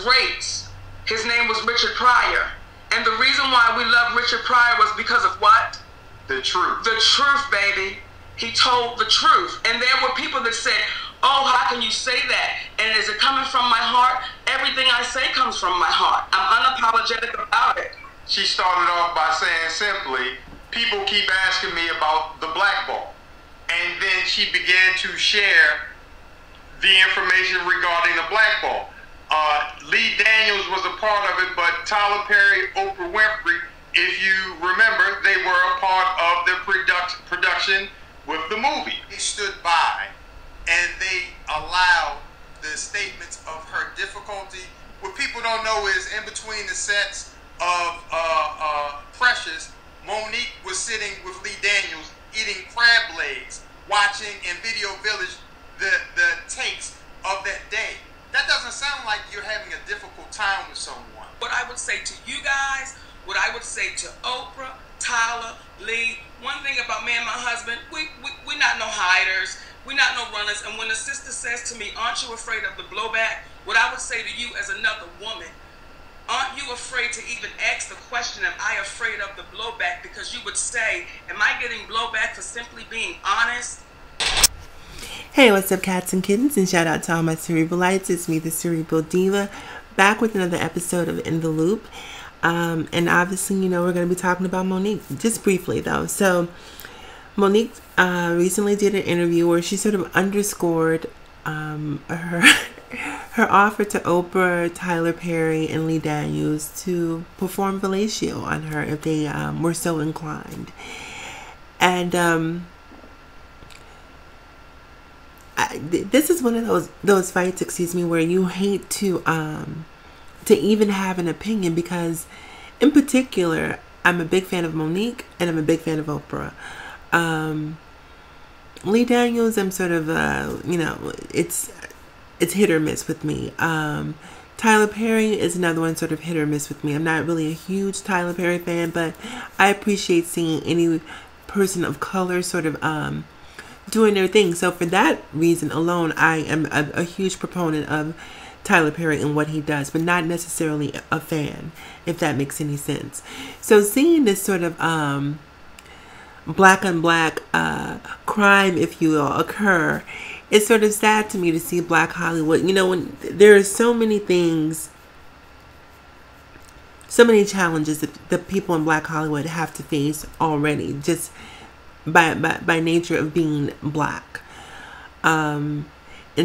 greats. His name was Richard Pryor. And the reason why we love Richard Pryor was because of what? The truth. The truth, baby. He told the truth. And there were people that said, oh, how can you say that? And is it coming from my heart? Everything I say comes from my heart. I'm unapologetic about it. She started off by saying simply, people keep asking me about the black ball. And then she began to share the information regarding the black ball. Lee Daniels was a part of it, but Tyler Perry, Oprah Winfrey, if you remember, they were a part of the production with the movie. They stood by and they allowed the statements of her difficulty. What people don't know is in between the sets of Precious, Monique was sitting with Lee Daniels eating crab legs, watching in Video Village the takes of that day. That doesn't sound like you're having a difficult time with someone. What I would say to you guys, what I would say to Oprah, Tyler, Lee, one thing about me and my husband, we're not no hiders, we're not no runners. And when the sister says to me, aren't you afraid of the blowback? What I would say to you as another woman, aren't you afraid to even ask the question, am I afraid of the blowback? Because you would say, am I getting blowback for simply being honest? Hey, what's up, cats and kittens? And shout out to all my Cerebralites. It's me, the Cerebral Diva, back with another episode of In the Loop. And obviously, you know, we're going to be talking about Monique, just briefly though. So Monique recently did an interview where she sort of underscored her offer to Oprah, Tyler Perry, and Lee Daniels to perform fellatio on her if they were so inclined. And this is one of those fights, excuse me, where you hate to even have an opinion, because in particular, I'm a big fan of Monique and I'm a big fan of Oprah. Lee Daniels, I'm sort of, you know, it's hit or miss with me. Tyler Perry is another one, sort of hit or miss with me. I'm not really a huge Tyler Perry fan, but I appreciate seeing any person of color sort of doing their thing. So for that reason alone, I am a huge proponent of Tyler Perry and what he does, but not necessarily a fan, if that makes any sense. So seeing this sort of black on black crime, if you will, occur, it's sort of sad to me to see Black Hollywood. You know, when there are so many things, so many challenges that the people in Black Hollywood have to face already, just by nature of being black. And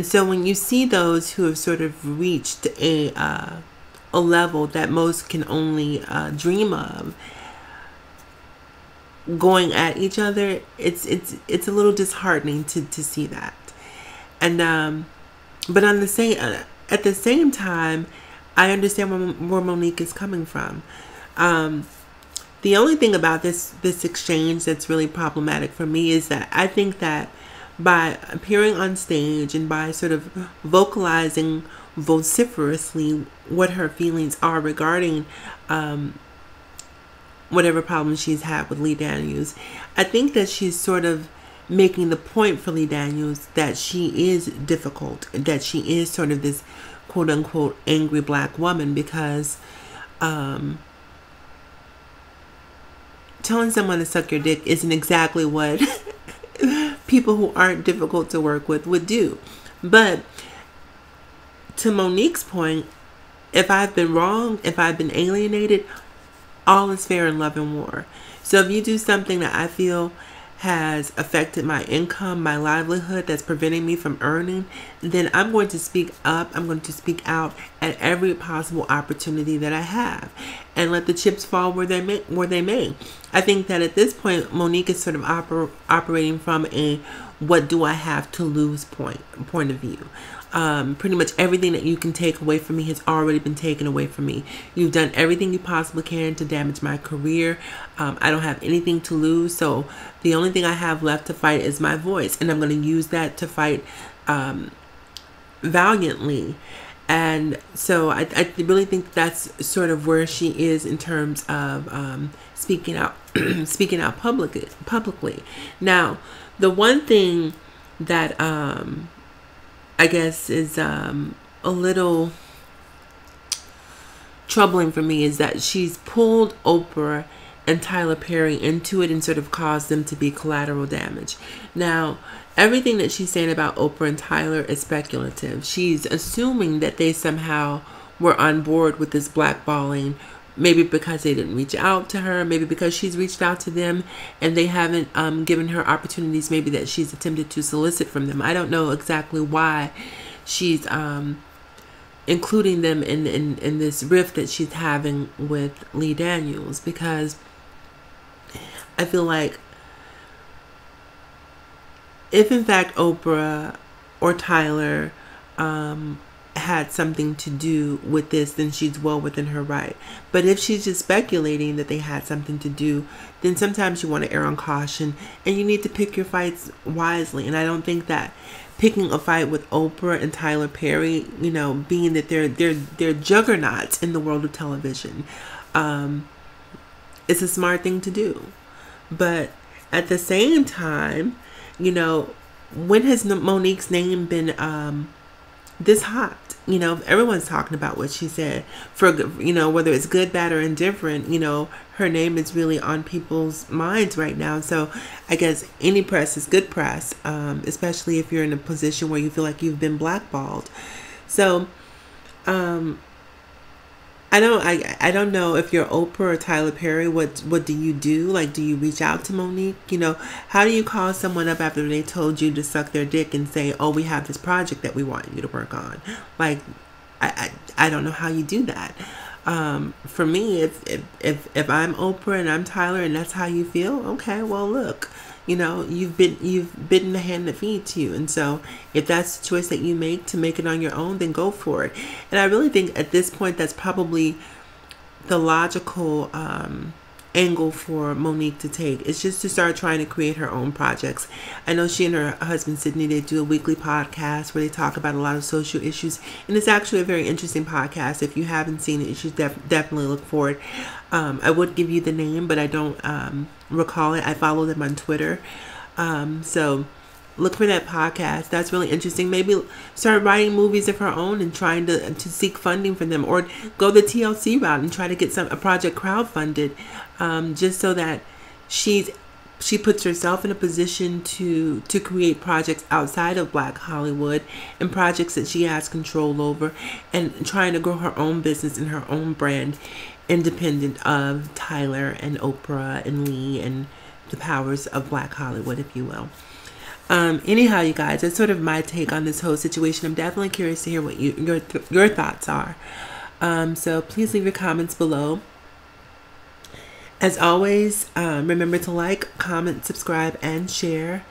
so when you see those who have sort of reached a level that most can only dream of, going at each other, it's a little disheartening to see that. And but at the same time, I understand where Monique is coming from. The only thing about this exchange that's really problematic for me is that I think that by appearing on stage and by sort of vocalizing vociferously what her feelings are regarding whatever problems she's had with Lee Daniels, I think that she's sort of making the point for Lee Daniels that she is difficult, that she is sort of this quote unquote angry black woman, because telling someone to suck your dick isn't exactly what people who aren't difficult to work with would do. But to Monique's point, if I've been wrong, if I've been alienated, all is fair in love and war. So if you do something that I feel has affected my income, my livelihood, that's preventing me from earning, then I'm going to speak up. I'm going to speak out at every possible opportunity that I have, and let the chips fall where they may. I think that at this point, Monique is sort of operating from a what do I have to lose point of view. Pretty much everything that you can take away from me has already been taken away from me. You've done everything you possibly can to damage my career. I don't have anything to lose, so the only thing I have left to fight is my voice, and I'm going to use that to fight valiantly. And so I really think that's sort of where she is in terms of speaking out speaking out publicly. Now, the one thing that I guess is a little troubling for me is that she's pulled Oprah and Tyler Perry into it and sort of caused them to be collateral damage. Now, everything that she's saying about Oprah and Tyler is speculative. She's assuming that they somehow were on board with this blackballing, maybe because they didn't reach out to her, maybe because she's reached out to them and they haven't given her opportunities maybe that she's attempted to solicit from them. I don't know exactly why she's including them in this rift that she's having with Lee Daniels, because I feel like if in fact Oprah or Tyler had something to do with this, then she's well within her right. But if she's just speculating that they had something to do, then sometimes you want to err on caution and you need to pick your fights wisely. And I don't think that picking a fight with Oprah and Tyler Perry, you know, being that they're juggernauts in the world of television, it's a smart thing to do. But at the same time, you know, when has Monique's name been this hot? You know, everyone's talking about what she said. For, you know, whether it's good, bad, or indifferent, you know, her name is really on people's minds right now. So I guess any press is good press, especially if you're in a position where you feel like you've been blackballed. So I don't know if you're Oprah or Tyler Perry. What do you do? Like, do you reach out to Monique? You know, how do you call someone up after they told you to suck their dick and say, "Oh, we have this project that we want you to work on"? Like, I don't know how you do that. For me, if I'm Oprah and I'm Tyler and that's how you feel, okay, well, look, you know, you've bitten the hand that feeds you. And so if that's the choice that you make to make it on your own, then go for it. And I really think at this point, that's probably the logical angle for Monique to take. It's just to start trying to create her own projects. I know she and her husband Sydney, they do a weekly podcast where they talk about a lot of social issues, and it's actually a very interesting podcast. If you haven't seen it, you should definitely look for it. I would give you the name, but I don't recall it. I follow them on Twitter, so look for that podcast. That's really interesting. Maybe start writing movies of her own and trying to seek funding for them, or go the TLC route and try to get a project crowdfunded, just so that she puts herself in a position to create projects outside of Black Hollywood and projects that she has control over, and trying to grow her own business and her own brand independent of Tyler and Oprah and Lee and the powers of Black Hollywood, if you will. Anyhow, you guys, that's sort of my take on this whole situation. I'm definitely curious to hear what your thoughts are. So please leave your comments below. As always, remember to like, comment, subscribe, and share.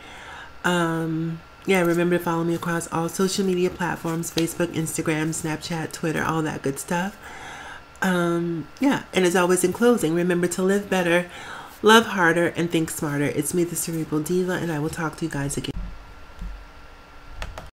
Yeah, remember to follow me across all social media platforms: Facebook, Instagram, Snapchat, Twitter, all that good stuff. Yeah, and as always, in closing, remember to live better, love harder, and think smarter. It's me, the Cerebral Diva, and I will talk to you guys again.